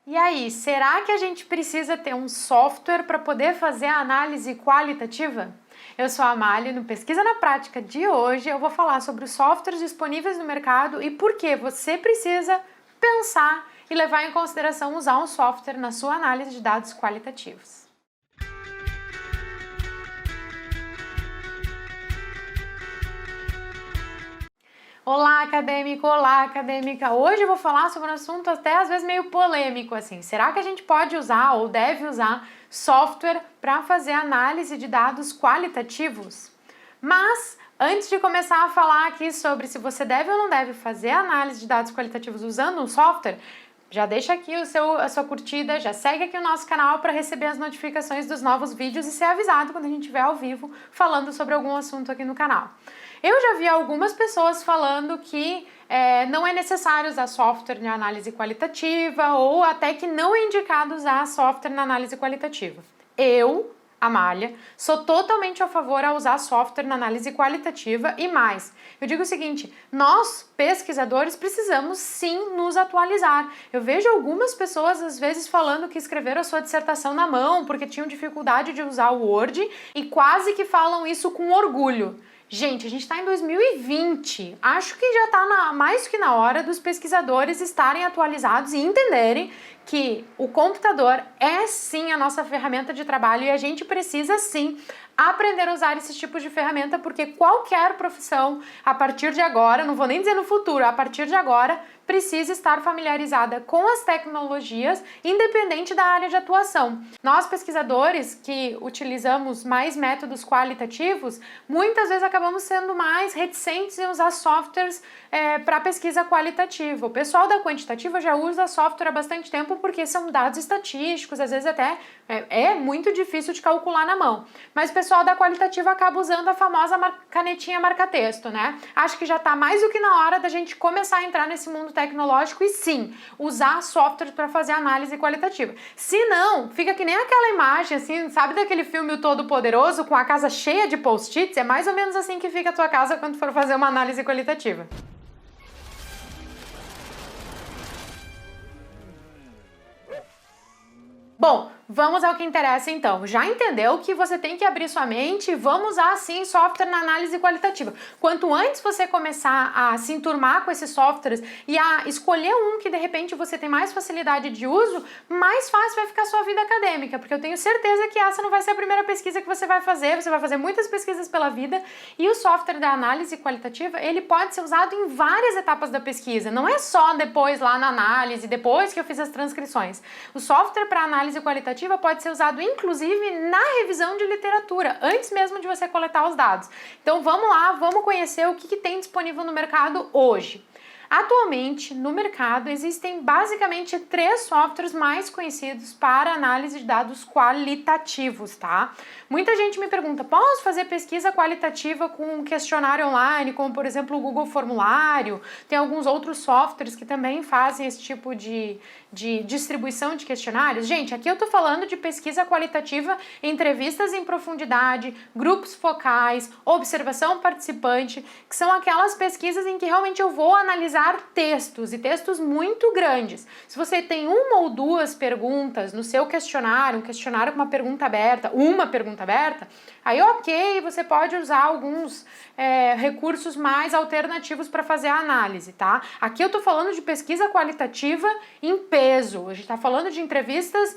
E aí, será que a gente precisa ter um software para poder fazer a análise qualitativa? Eu sou a Amália e no Pesquisa na Prática de hoje eu vou falar sobre os softwares disponíveis no mercado e por que você precisa pensar e levar em consideração usar um software na sua análise de dados qualitativos. Olá, acadêmico! Olá, acadêmica! Hoje eu vou falar sobre um assunto até às vezes meio polêmico, assim. Será que a gente pode usar ou deve usar software para fazer análise de dados qualitativos? Mas, antes de começar a falar aqui sobre se você deve ou não deve fazer análise de dados qualitativos usando um software, já deixa aqui a sua curtida, já segue aqui o nosso canal para receber as notificações dos novos vídeos e ser avisado quando a gente estiver ao vivo falando sobre algum assunto aqui no canal. Eu já vi algumas pessoas falando que não é necessário usar software na análise qualitativa ou até que não é indicado usar software na análise qualitativa. Eu, Amália, sou totalmente a favor a usar software na análise qualitativa e mais. Eu digo o seguinte, nós, pesquisadores, precisamos sim nos atualizar. Eu vejo algumas pessoas às vezes falando que escreveram a sua dissertação na mão porque tinham dificuldade de usar o Word e quase que falam isso com orgulho. Gente, a gente está em 2020, acho que já está mais que na hora dos pesquisadores estarem atualizados e entenderem que o computador é sim a nossa ferramenta de trabalho e a gente precisa sim aprender a usar esses tipos de ferramenta porque qualquer profissão, a partir de agora, não vou nem dizer no futuro, a partir de agora, precisa estar familiarizada com as tecnologias, independente da área de atuação. Nós, pesquisadores que utilizamos mais métodos qualitativos, muitas vezes acabamos sendo mais reticentes em usar softwares para pesquisa qualitativa. O pessoal da quantitativa já usa software há bastante tempo porque são dados estatísticos, às vezes até é muito difícil de calcular na mão. Mas o pessoal da qualitativa acaba usando a famosa canetinha marca-texto, né? Acho que já está mais do que na hora da gente começar a entrar nesse mundo tecnológico e sim, usar software para fazer análise qualitativa. Se não, fica que nem aquela imagem, assim, sabe daquele filme O Todo-Poderoso com a casa cheia de post-its? É mais ou menos assim que fica a tua casa quando for fazer uma análise qualitativa. Bom, vamos ao que interessa então. Já entendeu que você tem que abrir sua mente e vamos usar sim software na análise qualitativa. Quanto antes você começar a se enturmar com esses softwares e a escolher um que de repente você tem mais facilidade de uso, mais fácil vai ficar a sua vida acadêmica, porque eu tenho certeza que essa não vai ser a primeira pesquisa que você vai fazer muitas pesquisas pela vida e o software da análise qualitativa, ele pode ser usado em várias etapas da pesquisa, não é só depois lá na análise, depois que eu fiz as transcrições. O software para análise qualitativa pode ser usado inclusive na revisão de literatura, antes mesmo de você coletar os dados. Então vamos lá, vamos conhecer o que tem disponível no mercado hoje. Atualmente, no mercado, existem basicamente 3 softwares mais conhecidos para análise de dados qualitativos, tá? Muita gente me pergunta, posso fazer pesquisa qualitativa com um questionário online, como por exemplo o Google Formulário? Tem alguns outros softwares que também fazem esse tipo de distribuição de questionários. Gente, aqui eu tô falando de pesquisa qualitativa, entrevistas em profundidade, grupos focais, observação participante, que são aquelas pesquisas em que realmente eu vou analisar textos e textos muito grandes. Se você tem uma ou duas perguntas no seu questionário, um questionário com uma pergunta aberta, aí ok, você pode usar alguns recursos mais alternativos para fazer a análise, tá? Aqui eu tô falando de pesquisa qualitativa em peso, a gente tá falando de entrevistas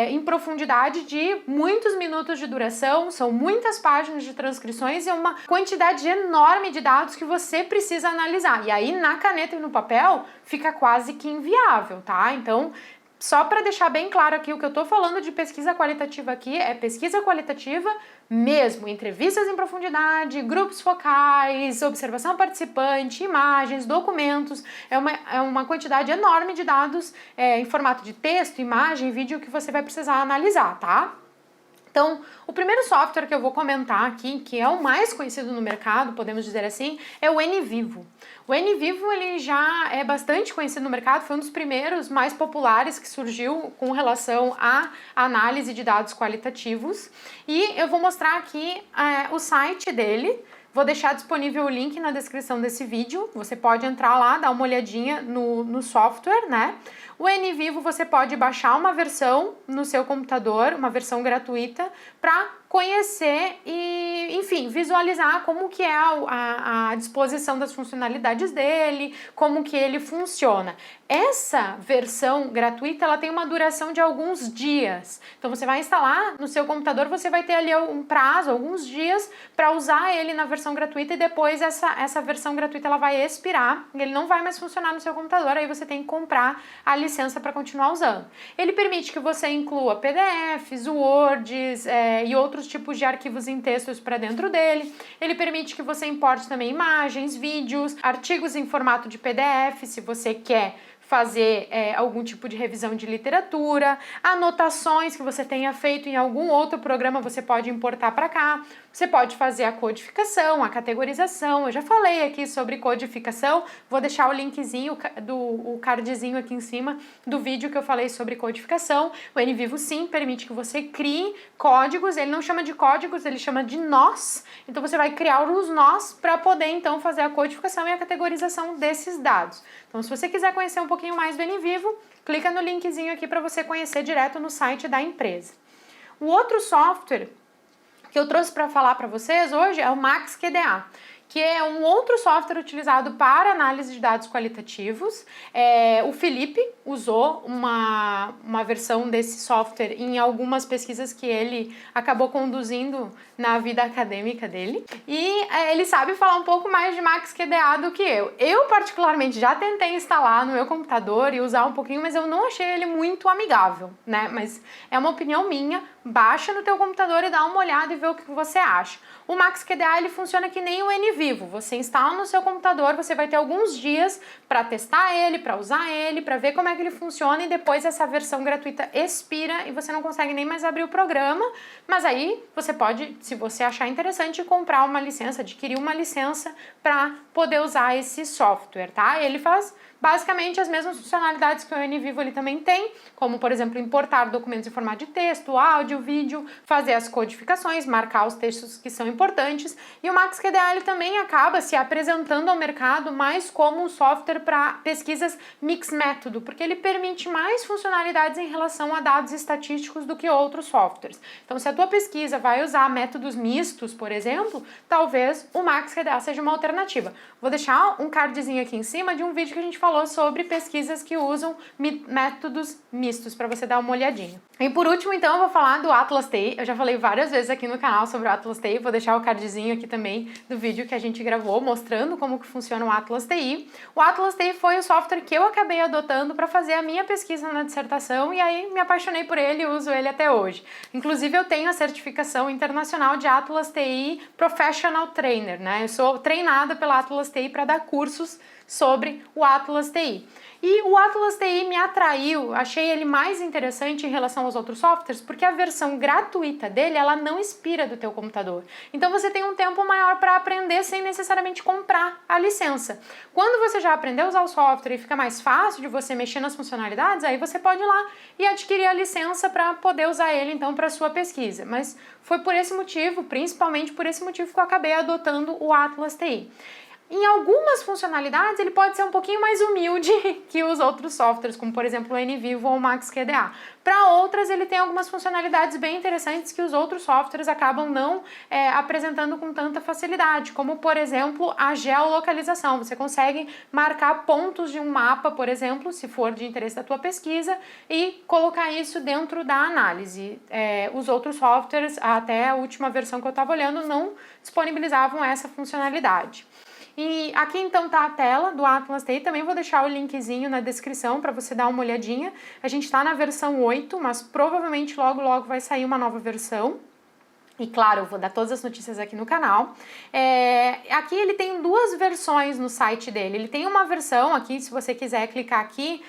em profundidade de muitos minutos de duração, são muitas páginas de transcrições e uma quantidade enorme de dados que você precisa analisar. E aí na caneta e no papel fica quase que inviável, tá? Então, só para deixar bem claro aqui, o que eu tô falando de pesquisa qualitativa aqui é pesquisa qualitativa mesmo, entrevistas em profundidade, grupos focais, observação participante, imagens, documentos, é uma quantidade enorme de dados em formato de texto, imagem, vídeo que você vai precisar analisar, tá? Então, o primeiro software que eu vou comentar aqui, que é o mais conhecido no mercado, podemos dizer assim, é o NVivo. O NVivo, ele já é bastante conhecido no mercado, foi um dos primeiros mais populares que surgiu com relação à análise de dados qualitativos. E eu vou mostrar aqui o site dele. Vou deixar disponível o link na descrição desse vídeo, você pode entrar lá, dar uma olhadinha no software, né? O NVivo você pode baixar uma versão no seu computador, uma versão gratuita, para conhecer e, enfim, visualizar como que é a disposição das funcionalidades dele, como que ele funciona. Essa versão gratuita, ela tem uma duração de alguns dias. Então você vai instalar no seu computador, você vai ter ali um prazo, alguns dias, para usar ele na versão gratuita e depois essa versão gratuita ela vai expirar, ele não vai mais funcionar no seu computador, aí você tem que comprar a licença para continuar usando. Ele permite que você inclua PDFs, Words e outros tipos de arquivos em textos para dentro dele. Ele permite que você importe também imagens, vídeos, artigos em formato de PDF, se você quer fazer algum tipo de revisão de literatura, anotações que você tenha feito em algum outro programa você pode importar para cá. Você pode fazer a codificação, a categorização. Eu já falei aqui sobre codificação, vou deixar o linkzinho, o cardzinho aqui em cima do vídeo que eu falei sobre codificação. O NVivo sim permite que você crie códigos, ele não chama de códigos, ele chama de nós. Então você vai criar os nós para poder então fazer a codificação e a categorização desses dados. Então se você quiser conhecer um pouquinho mais do NVivo, clica no linkzinho aqui para você conhecer direto no site da empresa. O outro software que eu trouxe para falar para vocês hoje é o MaxQDA, que é um outro software utilizado para análise de dados qualitativos. O Felipe usou uma versão desse software em algumas pesquisas que ele acabou conduzindo na vida acadêmica dele. E ele sabe falar um pouco mais de MaxQDA do que eu. Eu, particularmente, já tentei instalar no meu computador e usar um pouquinho, mas eu não achei ele muito amigável, né? Mas é uma opinião minha. Baixa no teu computador e dá uma olhada e vê o que você acha. O MaxQDA ele funciona que nem o NVivo. Você instala no seu computador, você vai ter alguns dias para testar ele, para usar ele, para ver como é que ele funciona e depois essa versão gratuita expira e você não consegue nem mais abrir o programa. Mas aí você pode, se você achar interessante, comprar uma licença, adquirir uma licença para poder usar esse software, tá? Ele faz basicamente as mesmas funcionalidades que o NVivo ele também tem, como por exemplo importar documentos em formato de texto, áudio, vídeo, fazer as codificações, marcar os textos que são importantes, e o MaxQDA ele também acaba se apresentando ao mercado mais como um software para pesquisas mix método, porque ele permite mais funcionalidades em relação a dados estatísticos do que outros softwares. Então se a tua pesquisa vai usar métodos mistos, por exemplo, talvez o MaxQDA seja uma alternativa. Vou deixar um cardzinho aqui em cima de um vídeo que a gente falou sobre pesquisas que usam métodos mistos, para você dar uma olhadinha. E por último, então, eu vou falar do Atlas TI. Eu já falei várias vezes aqui no canal sobre o Atlas TI, vou deixar o cardzinho aqui também do vídeo que a gente gravou, mostrando como que funciona o Atlas TI. O Atlas TI foi o software que eu acabei adotando para fazer a minha pesquisa na dissertação e aí me apaixonei por ele e uso ele até hoje. Inclusive, eu tenho a certificação internacional de Atlas TI Professional Trainer, né? Eu sou treinada pela Atlas TI para dar cursos sobre o Atlas TI. E o Atlas TI me atraiu, achei ele mais interessante em relação aos outros softwares, porque a versão gratuita dele, ela não expira do teu computador. Então você tem um tempo maior para aprender sem necessariamente comprar a licença. Quando você já aprendeu a usar o software e fica mais fácil de você mexer nas funcionalidades, aí você pode ir lá e adquirir a licença para poder usar ele então para sua pesquisa. Mas foi por esse motivo, principalmente por esse motivo que eu acabei adotando o Atlas TI. Em algumas funcionalidades, ele pode ser um pouquinho mais humilde que os outros softwares, como por exemplo o NVivo ou o MaxQDA. Para outras, ele tem algumas funcionalidades bem interessantes que os outros softwares acabam não apresentando com tanta facilidade, como por exemplo a geolocalização. Você consegue marcar pontos de um mapa, por exemplo, se for de interesse da tua pesquisa, e colocar isso dentro da análise. Os outros softwares, até a última versão que eu estava olhando, não disponibilizavam essa funcionalidade. E aqui então tá a tela do Atlas TI, também vou deixar o linkzinho na descrição para você dar uma olhadinha. A gente tá na versão 8, mas provavelmente logo vai sair uma nova versão. E claro, eu vou dar todas as notícias aqui no canal. Aqui ele tem duas versões no site dele. Ele tem uma versão aqui, se você quiser clicar aqui,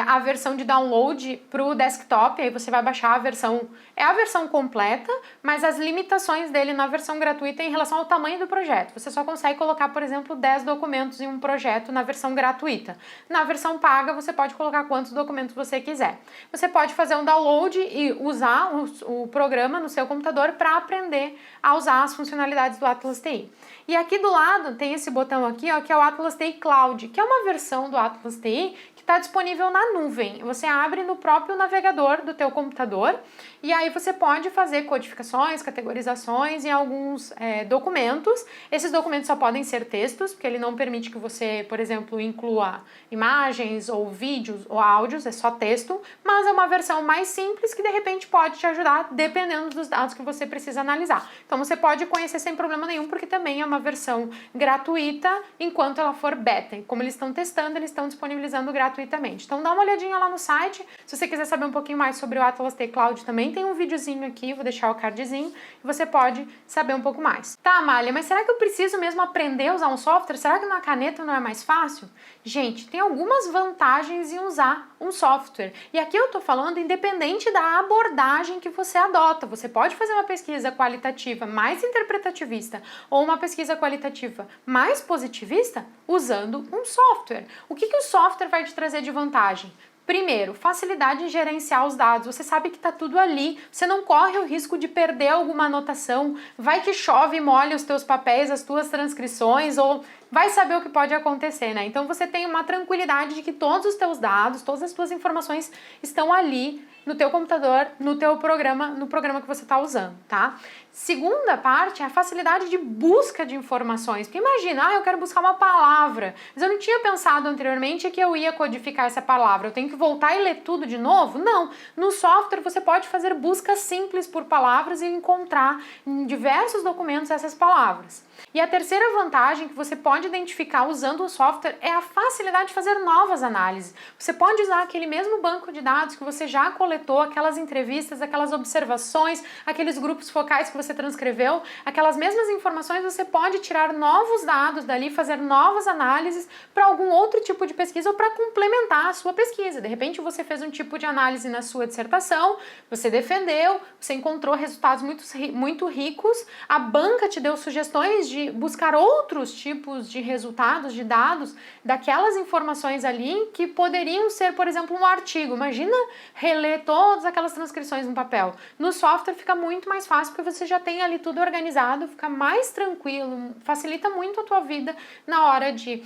a versão de download para o desktop, aí você vai baixar a versão, é a versão completa, mas as limitações dele na versão gratuita em relação ao tamanho do projeto. Você só consegue colocar, por exemplo, 10 documentos em um projeto na versão gratuita. Na versão paga, você pode colocar quantos documentos você quiser. Você pode fazer um download e usar o programa no seu computador para aprender a usar as funcionalidades do Atlas TI. E aqui do lado tem esse botão aqui, ó, que é o Atlas TI Cloud, que é uma versão do Atlas TI que está disponível na nuvem. Você abre no próprio navegador do teu computador e aí você pode fazer codificações, categorizações em alguns documentos. Esses documentos só podem ser textos, porque ele não permite que você, por exemplo, inclua imagens ou vídeos ou áudios, é só texto, mas é uma versão mais simples que de repente pode te ajudar dependendo dos dados que você precisa analisar. Então você pode conhecer sem problema nenhum, porque também é uma versão gratuita enquanto ela for beta. E como eles estão testando, eles estão disponibilizando gratuitamente. Então dá uma olhadinha lá no site. Se você quiser saber um pouquinho mais sobre o Atlas TI Cloud também, tem um videozinho aqui, vou deixar o cardzinho, e você pode saber um pouco mais. Tá, Amália, mas será que eu preciso mesmo aprender a usar um software? Será que na caneta não é mais fácil? Gente, tem algumas vantagens em usar um software. E aqui eu tô falando independente da abordagem que você adota. Você pode fazer uma pesquisa qualitativa mais interpretativista ou uma pesquisa qualitativa mais positivista usando um software. O que o software vai te trazer de vantagem? Primeiro, facilidade em gerenciar os dados. Você sabe que está tudo ali, você não corre o risco de perder alguma anotação, vai que chove e molha os teus papéis, as tuas transcrições, ou vai saber o que pode acontecer, né? Então você tem uma tranquilidade de que todos os teus dados, todas as tuas informações estão ali no teu computador, no teu programa, no programa que você está usando, tá? Segunda parte é a facilidade de busca de informações. Porque imagina, eu quero buscar uma palavra, mas eu não tinha pensado anteriormente que eu ia codificar essa palavra. Eu tenho que voltar e ler tudo de novo? Não. No software você pode fazer buscas simples por palavras e encontrar em diversos documentos essas palavras. E a terceira vantagem que você pode identificar usando o software é a facilidade de fazer novas análises. Você pode usar aquele mesmo banco de dados que você já coletou, aquelas entrevistas, aquelas observações, aqueles grupos focais que você transcreveu, aquelas mesmas informações você pode tirar novos dados dali, fazer novas análises para algum outro tipo de pesquisa ou para complementar a sua pesquisa. De repente você fez um tipo de análise na sua dissertação, você defendeu, você encontrou resultados muito ricos, a banca te deu sugestões de buscar outros tipos de resultados, de dados, daquelas informações ali que poderiam ser, por exemplo, um artigo. Imagina reler todas aquelas transcrições no papel. No software fica muito mais fácil porque você já tem ali tudo organizado, fica mais tranquilo, facilita muito a tua vida na hora de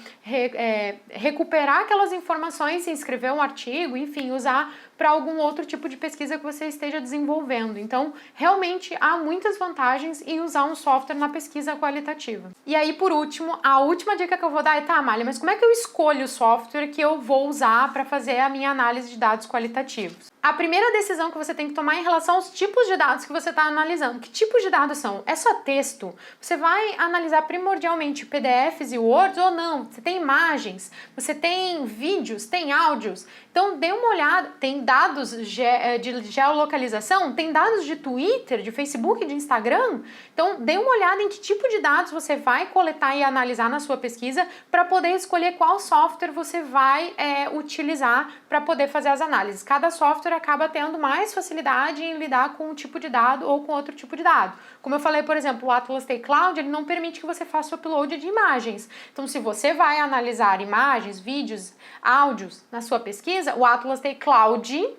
recuperar aquelas informações e escrever um artigo, enfim, usar para algum outro tipo de pesquisa que você esteja desenvolvendo. Então, realmente há muitas vantagens em usar um software na pesquisa qualitativa. E aí, por último, a última dica que eu vou dar é, tá, Amália, mas como é que eu escolho o software que eu vou usar para fazer a minha análise de dados qualitativos? A primeira decisão que você tem que tomar é em relação aos tipos de dados que você está analisando. Que tipos de dados são? É só texto? Você vai analisar primordialmente PDFs e Words ou não? Você tem imagens? Você tem vídeos? Tem áudios? Então dê uma olhada. Tem dados de geolocalização? Tem dados de Twitter, de Facebook, de Instagram? Então dê uma olhada em que tipo de dados você vai coletar e analisar na sua pesquisa para poder escolher qual software você vai utilizar para poder fazer as análises. Cada software acaba tendo mais facilidade em lidar com um tipo de dado ou com outro tipo de dado. Como eu falei, por exemplo, o Atlas TI Cloud, ele não permite que você faça o upload de imagens. Então, se você vai analisar imagens, vídeos, áudios na sua pesquisa, o Atlas TI Cloud,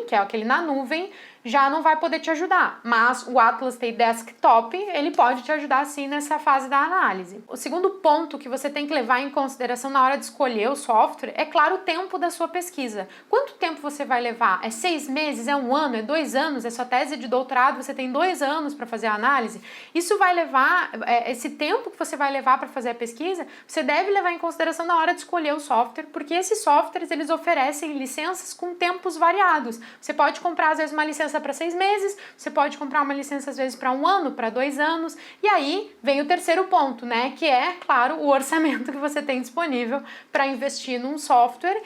que é aquele na nuvem, já não vai poder te ajudar, mas o Atlas TI Desktop, ele pode te ajudar sim nessa fase da análise. O segundo ponto que você tem que levar em consideração na hora de escolher o software é, claro, o tempo da sua pesquisa. Quanto tempo você vai levar? É 6 meses? É 1 ano? É 2 anos? É sua tese de doutorado? Você tem 2 anos para fazer a análise? Isso vai levar, esse tempo que você vai levar para fazer a pesquisa, você deve levar em consideração na hora de escolher o software, porque esses softwares, eles oferecem licenças com tempos variados. Você pode comprar, às vezes, uma licença para 6 meses, você pode comprar uma licença às vezes para 1 ano, para 2 anos, e aí vem o terceiro ponto, né, que é, claro, o orçamento que você tem disponível para investir num software,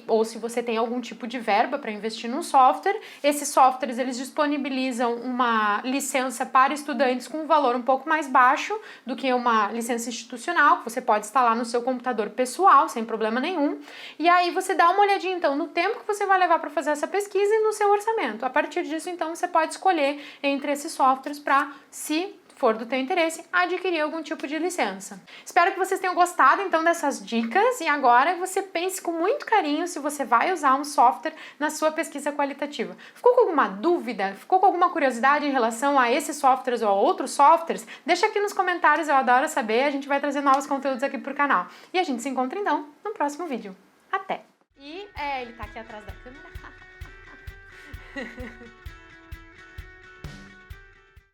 ou se você tem algum tipo de verba para investir num software. Esses softwares, eles disponibilizam uma licença para estudantes com um valor um pouco mais baixo do que uma licença institucional, que você pode instalar no seu computador pessoal, sem problema nenhum, e aí você dá uma olhadinha, então, no tempo que você vai levar para fazer essa pesquisa e no seu orçamento. A partir disso, então, você pode escolher entre esses softwares para, se for do teu interesse, adquirir algum tipo de licença. Espero que vocês tenham gostado então dessas dicas e agora você pense com muito carinho se você vai usar um software na sua pesquisa qualitativa. Ficou com alguma dúvida? Ficou com alguma curiosidade em relação a esses softwares ou a outros softwares? Deixa aqui nos comentários, eu adoro saber, a gente vai trazer novos conteúdos aqui pro canal. E a gente se encontra então no próximo vídeo. Até! E ele tá aqui atrás da câmera.